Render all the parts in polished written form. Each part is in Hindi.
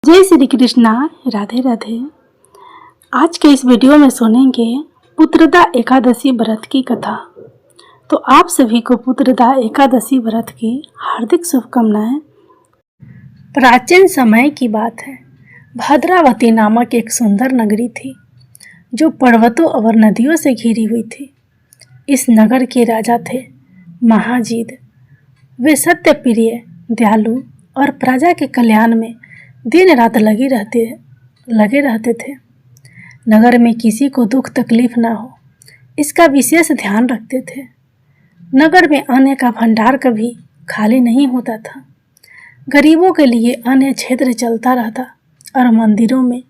जय श्री कृष्णा। राधे राधे। आज के इस वीडियो में सुनेंगे पुत्रदा एकादशी व्रत की कथा। तो आप सभी को पुत्रदा एकादशी व्रत की हार्दिक शुभकामनाएं। प्राचीन समय की बात है। भद्रावती नामक एक सुंदर नगरी थी जो पर्वतों और नदियों से घिरी हुई थी। इस नगर के राजा थे महाजीत। वे सत्य प्रिय, दयालु और प्रजा के कल्याण में दिन रात लगे रहते थे। नगर में किसी को दुख तकलीफ ना हो, इसका विशेष ध्यान रखते थे। नगर में अन्न का भंडार कभी खाली नहीं होता था। गरीबों के लिए अन्न क्षेत्र चलता रहता और मंदिरों में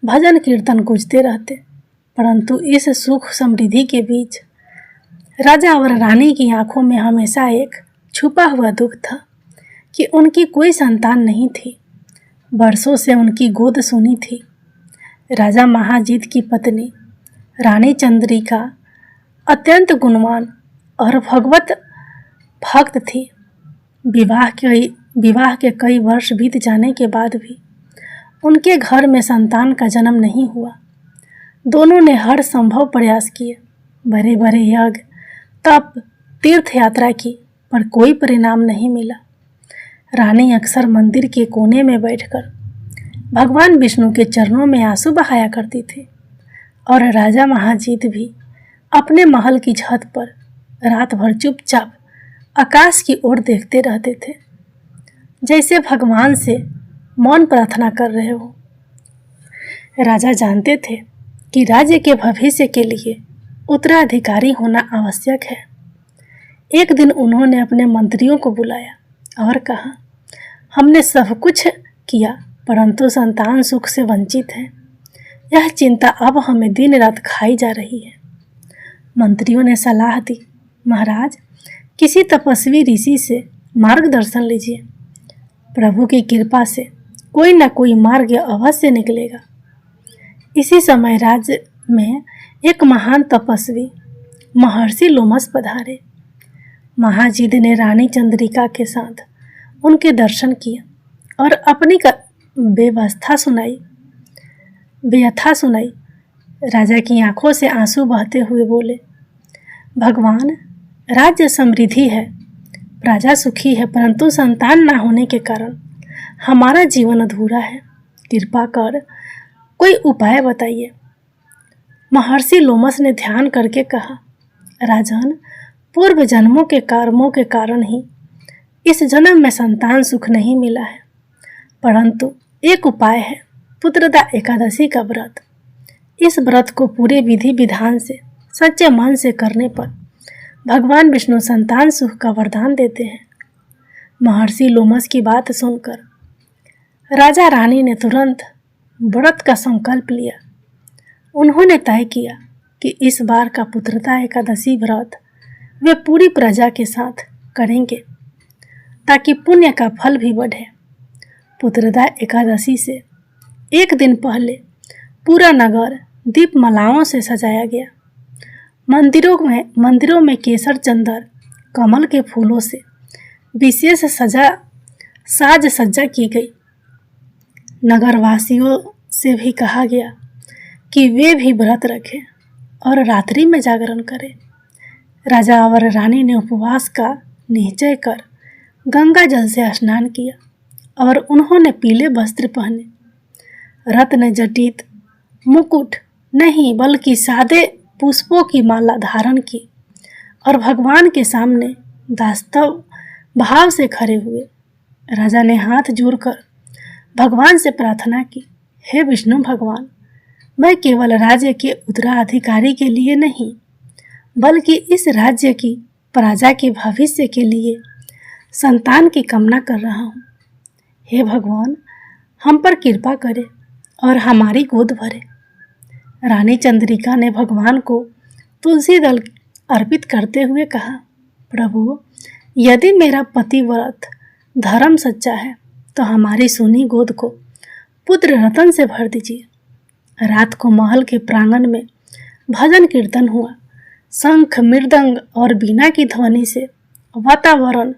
भजन कीर्तन गूंजते रहते। परंतु इस सुख समृद्धि के बीच राजा और रानी की आंखों में हमेशा एक छुपा हुआ दुख था कि उनकी कोई संतान नहीं थी। वर्षों से उनकी गोद सुनी थी। राजा महाजीत की पत्नी रानी चंद्रिका अत्यंत गुणवान और भगवत भक्त थी। विवाह के कई वर्ष बीत जाने के बाद भी उनके घर में संतान का जन्म नहीं हुआ। दोनों ने हर संभव प्रयास किए, बड़े बड़े यज्ञ, तप, तीर्थ यात्रा की, पर कोई परिणाम नहीं मिला। रानी अक्सर मंदिर के कोने में बैठकर भगवान विष्णु के चरणों में आंसू बहाया करती थी और राजा महाजीत भी अपने महल की छत पर रात भर चुपचाप आकाश की ओर देखते रहते थे, जैसे भगवान से मौन प्रार्थना कर रहे हो। राजा जानते थे कि राज्य के भविष्य के लिए उत्तराधिकारी होना आवश्यक है। एक दिन उन्होंने अपने मंत्रियों को बुलाया और कहा, हमने सब कुछ किया परंतु संतान सुख से वंचित है। यह चिंता अब हमें दिन रात खाई जा रही है। मंत्रियों ने सलाह दी, महाराज, किसी तपस्वी ऋषि से मार्गदर्शन लीजिए। प्रभु की कृपा से कोई न कोई मार्ग अवश्य निकलेगा। इसी समय राज्य में एक महान तपस्वी महर्षि लोमस पधारे। महाजीत ने रानी चंद्रिका के साथ उनके दर्शन किए और अपनी व्यथा सुनाई। राजा की आंखों से आंसू बहते हुए बोले, भगवान, राज्य समृद्धि है, प्रजा सुखी है, परंतु संतान ना होने के कारण हमारा जीवन अधूरा है। कृपा कर कोई उपाय बताइए। महर्षि लोमस ने ध्यान करके कहा, राजन, पूर्व जन्मों के कर्मों के कारण ही इस जन्म में संतान सुख नहीं मिला है, परंतु एक उपाय है, पुत्रदा एकादशी का व्रत। इस व्रत को पूरे विधि विधान से सच्चे मन से करने पर भगवान विष्णु संतान सुख का वरदान देते हैं। महर्षि लोमस की बात सुनकर राजा रानी ने तुरंत व्रत का संकल्प लिया। उन्होंने तय किया कि इस बार का पुत्रदा एकादशी व्रत वे पूरी प्रजा के साथ करेंगे ताकि पुण्य का फल भी बढ़े। पुत्रदा एकादशी से एक दिन पहले पूरा नगर दीपमालाओं से सजाया गया। मंदिरों में केसर, चंदन, कमल के फूलों से विशेष साज सज्जा की गई। नगरवासियों से भी कहा गया कि वे भी व्रत रखें और रात्रि में जागरण करें। राजा और रानी ने उपवास का निश्चय कर गंगा जल से स्नान किया और उन्होंने पीले वस्त्र पहने, रत्न जटित मुकुट नहीं बल्कि सादे पुष्पों की माला धारण की और भगवान के सामने दास्तव भाव से खड़े हुए। राजा ने हाथ जोड़कर भगवान से प्रार्थना की, हे विष्णु भगवान, मैं केवल राज्य के उत्तराधिकारी के लिए नहीं बल्कि इस राज्य की प्रजा के भविष्य के लिए संतान की कामना कर रहा हूँ। हे भगवान, हम पर कृपा करें और हमारी गोद भरे। रानी चंद्रिका ने भगवान को तुलसी दल अर्पित करते हुए कहा, प्रभु, यदि मेरा पतिव्रत धर्म सच्चा है तो हमारी सुनी गोद को पुत्र रतन से भर दीजिए। रात को महल के प्रांगण में भजन कीर्तन हुआ। शंख, मृदंग और बीना की ध्वनि से वातावरण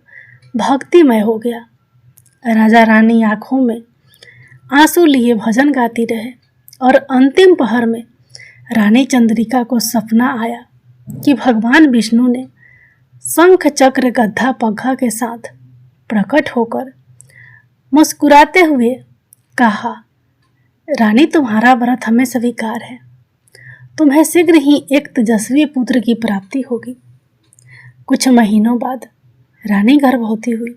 भक्तिमय हो गया। राजा रानी आंसू लिए भजन गाती रहे। और अंतिम पहर में रानी चंद्रिका को सपना आया कि भगवान विष्णु ने शंख चक्र गदा पग्घा के साथ प्रकट होकर मुस्कुराते हुए कहा, रानी तुम्हारा व्रत हमें स्वीकार है, तुम्हें शीघ्र ही एक तेजस्वी पुत्र की प्राप्ति होगी। कुछ महीनों बाद रानी गर्भवती हुई।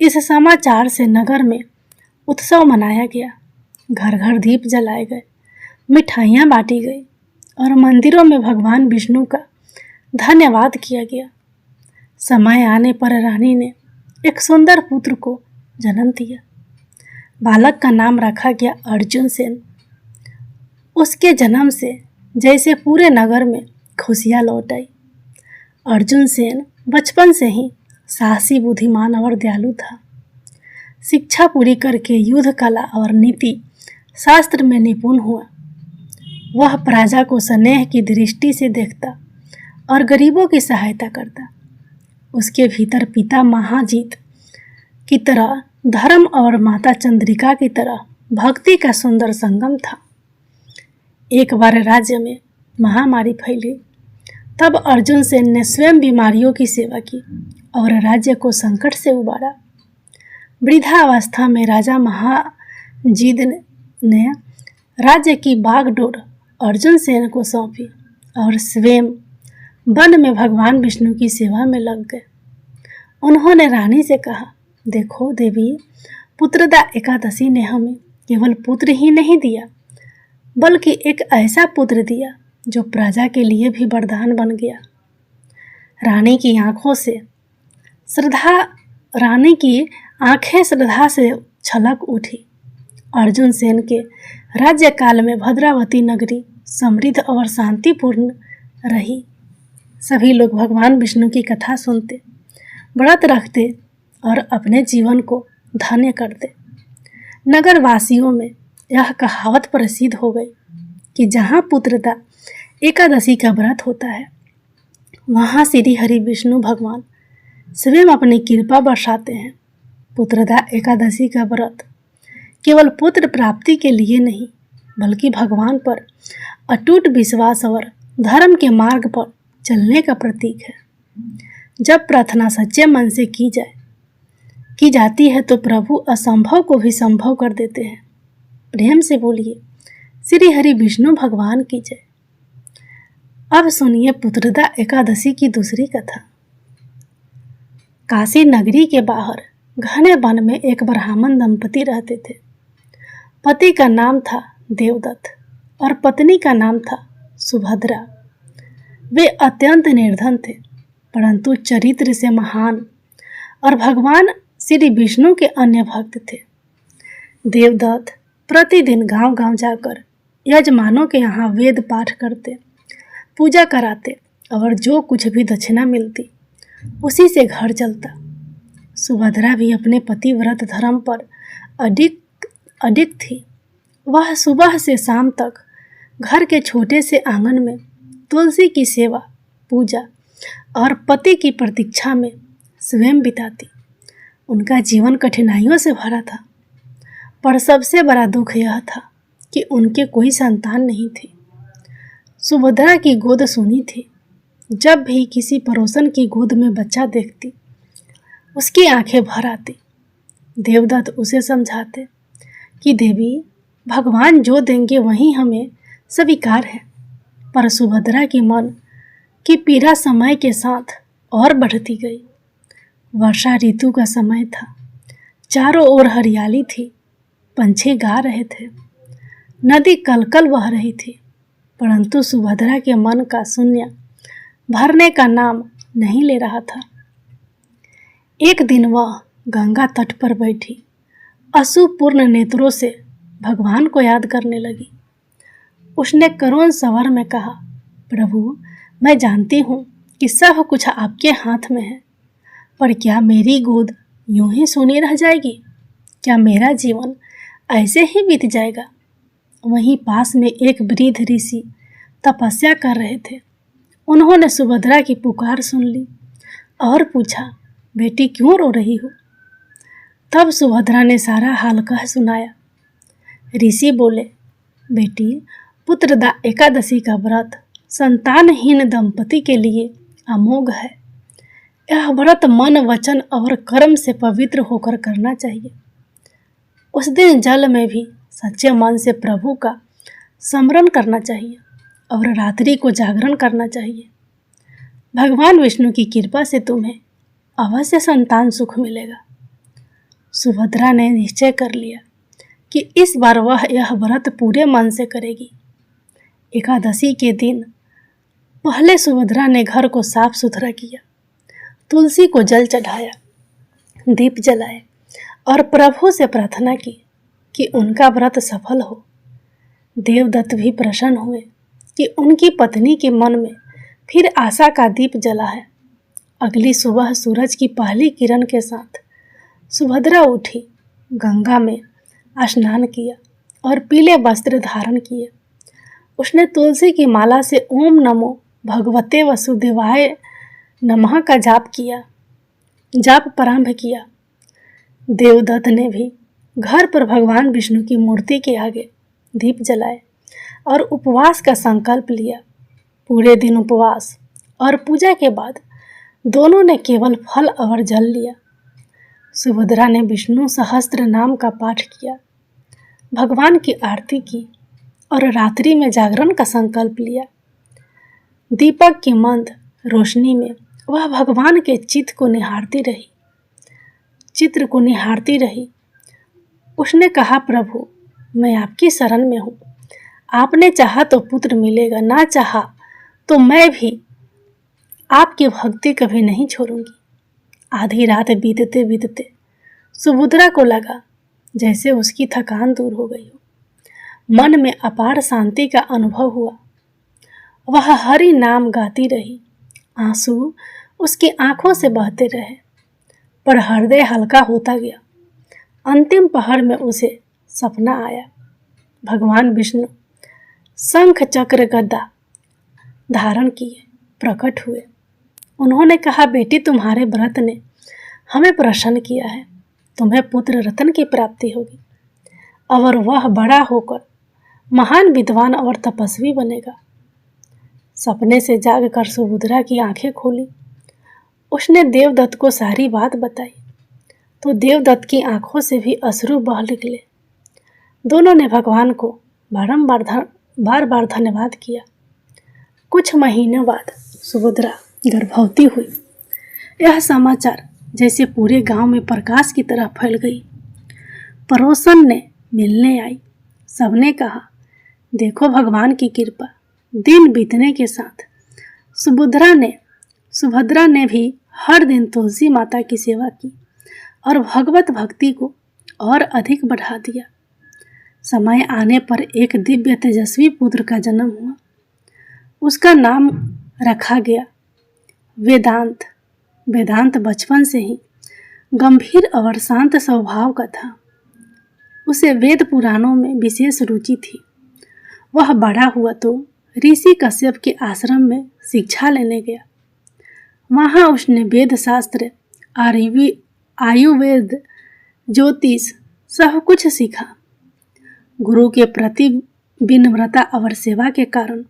इस समाचार से नगर में उत्सव मनाया गया। घर घर दीप जलाए गए, मिठाइयाँ बांटी गई और मंदिरों में भगवान विष्णु का धन्यवाद किया गया। समय आने पर रानी ने एक सुंदर पुत्र को जन्म दिया। बालक का नाम रखा गया अर्जुन सेन। उसके जन्म से जैसे पूरे नगर में खुशियाँ लौट आई। अर्जुन सेन बचपन से ही साहसी, बुद्धिमान और दयालु था। शिक्षा पूरी करके युद्ध कला और नीति शास्त्र में निपुण हुआ। वह प्रजा को स्नेह की दृष्टि से देखता और गरीबों की सहायता करता। उसके भीतर पिता महाजीत की तरह धर्म और माता चंद्रिका की तरह भक्ति का सुंदर संगम था। एक बार राज्य में महामारी फैली। तब अर्जुन सेन ने स्वयं बीमारियों की सेवा की और राज्य को संकट से उबारा। वृद्धावस्था में राजा महाजीत ने राज्य की बागडोर अर्जुन सेन को सौंपी और स्वयं वन में भगवान विष्णु की सेवा में लग गए। उन्होंने रानी से कहा, देखो देवी, पुत्रदा एकादशी ने हमें केवल पुत्र ही नहीं दिया, बल्कि एक ऐसा पुत्र दिया जो प्रजा के लिए भी वरदान बन गया। रानी की आंखें श्रद्धा से छलक उठी। अर्जुन सेन के राज्यकाल में भद्रावती नगरी समृद्ध और शांतिपूर्ण रही। सभी लोग भगवान विष्णु की कथा सुनते, व्रत रखते और अपने जीवन को धन्य करते। नगर वासियों में यह कहावत प्रसिद्ध हो गई कि जहाँ पुत्रदा एकादशी का व्रत होता है, वहाँ श्री हरि विष्णु भगवान स्वयं अपनी कृपा बरसाते हैं। पुत्रदा एकादशी का व्रत केवल पुत्र प्राप्ति के लिए नहीं, बल्कि भगवान पर अटूट विश्वास और धर्म के मार्ग पर चलने का प्रतीक है। जब प्रार्थना सच्चे मन से की जाती है तो प्रभु असंभव को भी संभव कर देते हैं। प्रेम से बोलिए, श्री हरि विष्णु भगवान की जय। अब सुनिए पुत्रदा एकादशी की दूसरी कथा। काशी नगरी के बाहर घने वन में एक ब्राह्मण दंपति रहते थे। पति का नाम था देवदत्त और पत्नी का नाम था सुभद्रा। वे अत्यंत निर्धन थे, परंतु चरित्र से महान और भगवान श्री विष्णु के अन्य भक्त थे। देवदत्त प्रतिदिन गांव-गांव जाकर यजमानों के यहाँ वेद पाठ करते, पूजा कराते और जो कुछ भी दक्षिणा मिलती उसी से घर चलता। सुभद्रा भी अपने पति व्रत धर्म पर अडिग थी। वह सुबह से शाम तक घर के छोटे से आंगन में तुलसी की सेवा, पूजा और पति की प्रतीक्षा में स्वयं बिताती। उनका जीवन कठिनाइयों से भरा था, पर सबसे बड़ा दुख यह था कि उनके कोई संतान नहीं थी। सुभद्रा की गोद सुनी थी। जब भी किसी पड़ोसन की गोद में बच्चा देखती, उसकी आंखें भर आती। देवदत्त उसे समझाते कि देवी, भगवान जो देंगे वही हमें स्वीकार है। पर सुभद्रा की मन की पीड़ा समय के साथ और बढ़ती गई। वर्षा ऋतु का समय था। चारों ओर हरियाली थी, पंछी गा रहे थे, नदी कलकल बह रही थी, परंतु सुभद्रा के मन का शून्य भरने का नाम नहीं ले रहा था। एक दिन वह गंगा तट पर बैठी अश्रुपूर्ण नेत्रों से भगवान को याद करने लगी। उसने करुण स्वर में कहा, प्रभु, मैं जानती हूँ कि सब कुछ आपके हाथ में है, पर क्या मेरी गोद यूं ही सूनी रह जाएगी? क्या मेरा जीवन ऐसे ही बीत जाएगा? वहीं पास में एक वृद्ध ऋषि तपस्या कर रहे थे। उन्होंने सुभद्रा की पुकार सुन ली और पूछा, बेटी क्यों रो रही हो? तब सुभद्रा ने सारा हाल कह सुनाया। ऋषि बोले, बेटी, पुत्रदा एकादशी का व्रत संतानहीन दंपति के लिए अमोघ है। यह व्रत मन, वचन और कर्म से पवित्र होकर करना चाहिए। उस दिन जल में भी सच्चे मन से प्रभु का स्मरण करना चाहिए और रात्रि को जागरण करना चाहिए। भगवान विष्णु की कृपा से तुम्हें अवश्य संतान सुख मिलेगा। सुभद्रा ने निश्चय कर लिया कि इस बार वह यह व्रत पूरे मन से करेगी। एकादशी के दिन पहले सुभद्रा ने घर को साफ सुथरा किया, तुलसी को जल चढ़ाया, दीप जलाए और प्रभु से प्रार्थना की कि उनका व्रत सफल हो। देवदत्त भी प्रसन्न हुए कि उनकी पत्नी के मन में फिर आशा का दीप जला है। अगली सुबह सूरज की पहली किरण के साथ सुभद्रा उठी, गंगा में स्नान किया और पीले वस्त्र धारण किए। उसने तुलसी की माला से ओम नमो भगवते वसुदेवाय नमः का जाप प्रारंभ किया। देवदत्त ने भी घर पर भगवान विष्णु की मूर्ति के आगे दीप जलाए और उपवास का संकल्प लिया। पूरे दिन उपवास और पूजा के बाद दोनों ने केवल फल और जल लिया। सुभद्रा ने विष्णु सहस्त्र नाम का पाठ किया, भगवान की आरती की और रात्रि में जागरण का संकल्प लिया। दीपक की मंद रोशनी में वह भगवान के चित्र को निहारती रही। उसने कहा, प्रभु, मैं आपकी शरण में हूँ। आपने चाहा तो पुत्र मिलेगा, ना चाहा तो मैं भी आपकी भक्ति कभी नहीं छोड़ूंगी। आधी रात बीतते बीतते सुभद्रा को लगा जैसे उसकी थकान दूर हो गई हो। मन में अपार शांति का अनुभव हुआ। वह हरि नाम गाती रही, आंसू उसकी आंखों से बहते रहे, पर हृदय हल्का होता गया। अंतिम पहर में उसे सपना आया। भगवान विष्णु शंख चक्र गदा धारण किए प्रकट हुए। उन्होंने कहा, बेटी, तुम्हारे व्रत ने हमें प्रसन्न किया है। तुम्हें पुत्र रत्न की प्राप्ति होगी और वह बड़ा होकर महान विद्वान और तपस्वी बनेगा। सपने से जागकर सुभद्रा की आंखें खोली। उसने देवदत्त को सारी बात बताई तो देवदत्त की आंखों से भी अश्रु बह निकले। दोनों ने भगवान को बार बार धन्यवाद किया। कुछ महीनों बाद सुभद्रा गर्भवती हुई। यह समाचार जैसे पूरे गांव में प्रकाश की तरह फैल गई। पड़ोसन ने मिलने आई। सबने कहा, देखो भगवान की कृपा। दिन बीतने के साथ सुभद्रा ने भी हर दिन तुलसी माता की सेवा की और भगवत भक्ति को और अधिक बढ़ा दिया। समय आने पर एक दिव्य तेजस्वी पुत्र का जन्म हुआ। उसका नाम रखा गया वेदांत। वेदांत बचपन से ही गंभीर और शांत स्वभाव का था। उसे वेद पुराणों में विशेष रुचि थी। वह बड़ा हुआ तो ऋषि कश्यप के आश्रम में शिक्षा लेने गया। वहाँ उसने वेद शास्त्र, आयुर्वेद, ज्योतिष सब कुछ सीखा। गुरु के प्रति विनम्रता और सेवा के कारण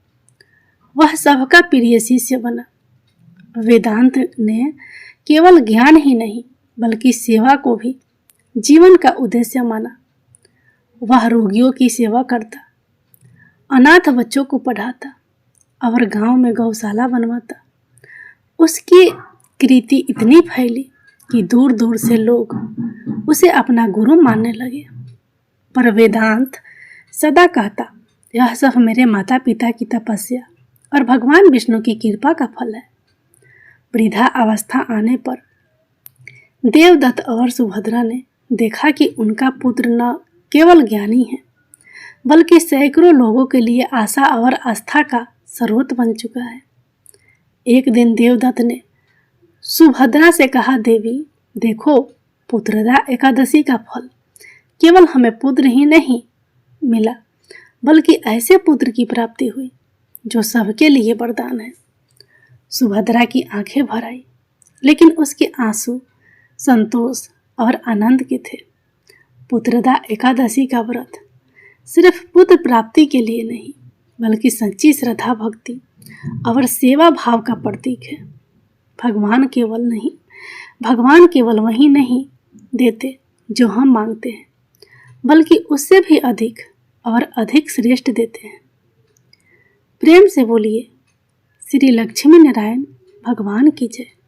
वह सबका प्रिय शिष्य बना। वेदांत ने केवल ज्ञान ही नहीं बल्कि सेवा को भी जीवन का उद्देश्य माना। वह रोगियों की सेवा करता, अनाथ बच्चों को पढ़ाता और गांव में गौशाला बनवाता। उसकी कृति इतनी फैली कि दूर दूर से लोग उसे अपना गुरु मानने लगे। पर वेदांत सदा कहता, यह सब मेरे माता पिता की तपस्या और भगवान विष्णु की कृपा का फल है। वृद्धा अवस्था आने पर देवदत्त और सुभद्रा ने देखा कि उनका पुत्र न केवल ज्ञानी है बल्कि सैकड़ों लोगों के लिए आशा और आस्था का स्रोत बन चुका है। एक दिन देवदत्त ने सुभद्रा से कहा, देवी, देखो, पुत्रदा एकादशी का फल केवल हमें पुत्र ही नहीं मिला बल्कि ऐसे पुत्र की प्राप्ति हुई जो सबके लिए वरदान है। सुभद्रा की आंखें भर आई, लेकिन उसके आंसू संतोष और आनंद के थे। पुत्रदा एकादशी का व्रत सिर्फ पुत्र प्राप्ति के लिए नहीं, बल्कि सच्ची श्रद्धा, भक्ति और सेवा भाव का प्रतीक है। भगवान केवल वही नहीं देते जो हम मांगते हैं, बल्कि उससे भी अधिक और अधिक श्रेष्ठ देते हैं। प्रेम से बोलिए, श्री लक्ष्मी नारायण भगवान की जय।